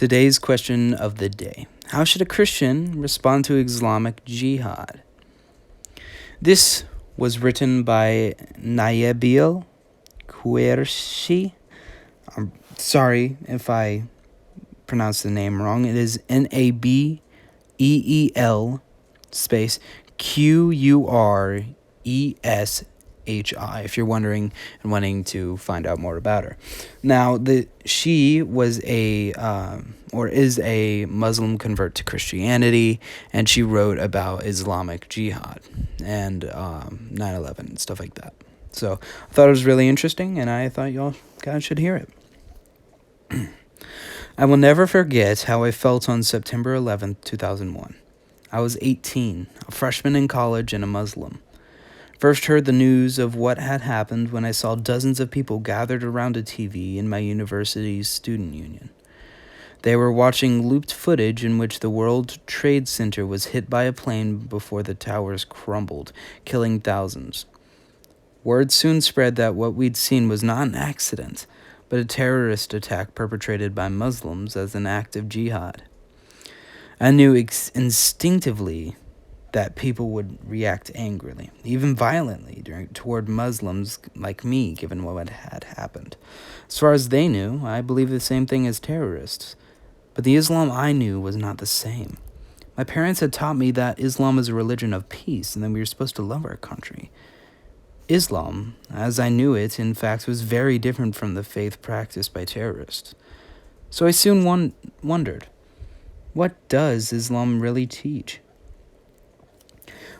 Today's question of the day: how should a Christian respond to Islamic Jihad? This was written by Nabeel Qureshi. I'm sorry if I pronounced the name wrong. It is Nabeel space Qureshi, if you're wondering and wanting to find out more about her. Now, she was is a Muslim convert to Christianity, and she wrote about Islamic Jihad and 9/11 and stuff like that. So I thought it was really interesting, and I thought y'all guys should hear it. I will never forget how I felt on September 11th, 2001. I was 18, a freshman in college and a Muslim. First heard the news of what had happened when I saw dozens of people gathered around a TV in my university's student union. They were watching looped footage in which the World Trade Center was hit by a plane before the towers crumbled, killing thousands. Word soon spread that what we'd seen was not an accident, but a terrorist attack perpetrated by Muslims as an act of jihad. I knew instinctively that people would react angrily, even violently, toward Muslims like me, given what had happened. As far as they knew, I believed the same thing as terrorists, but the Islam I knew was not the same. My parents had taught me that Islam is a religion of peace and that we were supposed to love our country. Islam, as I knew it, in fact, was very different from the faith practiced by terrorists. So I soon wondered, what does Islam really teach?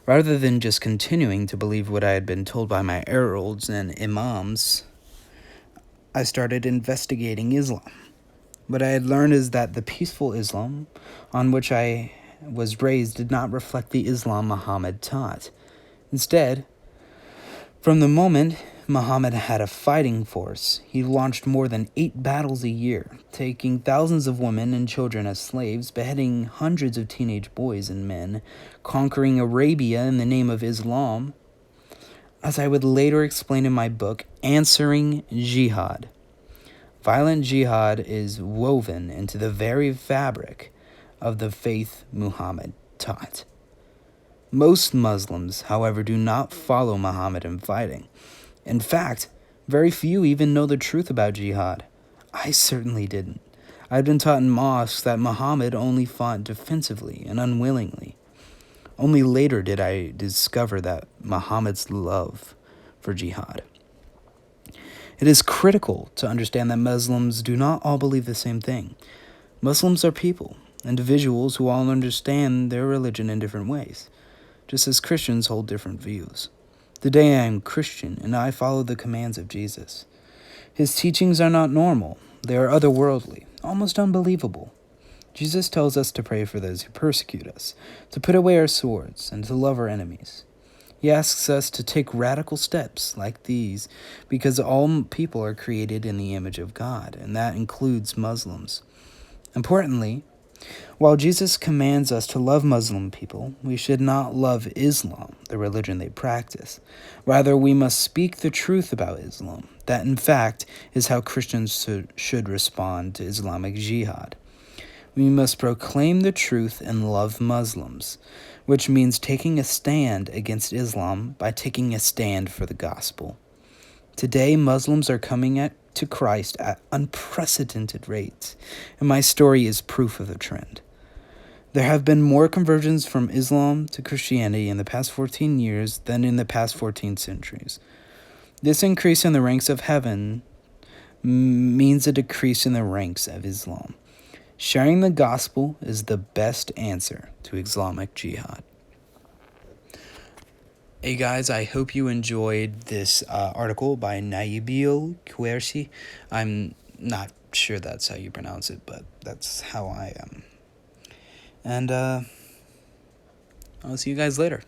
Rather than just continuing to believe what I had been told by my heralds and imams, I started investigating Islam. What I had learned is that the peaceful Islam on which I was raised did not reflect the Islam Muhammad taught. Instead, from the moment Muhammad had a fighting force, he launched more than 8 battles a year, taking thousands of women and children as slaves, beheading hundreds of teenage boys and men, conquering Arabia in the name of Islam, as I would later explain in my book, Answering Jihad. Violent jihad is woven into the very fabric of the faith Muhammad taught. Most Muslims, however, do not follow Muhammad in fighting. In fact, very few even know the truth about jihad. I certainly didn't. I had been taught in mosques that Muhammad only fought defensively and unwillingly. Only later did I discover that Muhammad's love for jihad. It is critical to understand that Muslims do not all believe the same thing. Muslims are people, individuals who all understand their religion in different ways, just as Christians hold different views. Today I am Christian, and I follow the commands of Jesus. His teachings are not normal. They are otherworldly, almost unbelievable. Jesus tells us to pray for those who persecute us, to put away our swords, and to love our enemies. He asks us to take radical steps like these because all people are created in the image of God, and that includes Muslims. Importantly, while Jesus commands us to love Muslim people, we should not love Islam, the religion they practice. Rather, we must speak the truth about Islam. That, in fact, is how Christians should respond to Islamic Jihad. We must proclaim the truth and love Muslims, which means taking a stand against Islam by taking a stand for the gospel. Today, Muslims are coming to Christ at unprecedented rates, and my story is proof of the trend. There have been more conversions from Islam to Christianity in the past 14 years than in the past 14 centuries. This increase in the ranks of heaven means a decrease in the ranks of Islam. Sharing the gospel is the best answer to Islamic Jihad. Hey guys, I hope you enjoyed this article by Nabeel Qureshi. I'm not sure that's how you pronounce it, but that's how I am. And I'll see you guys later.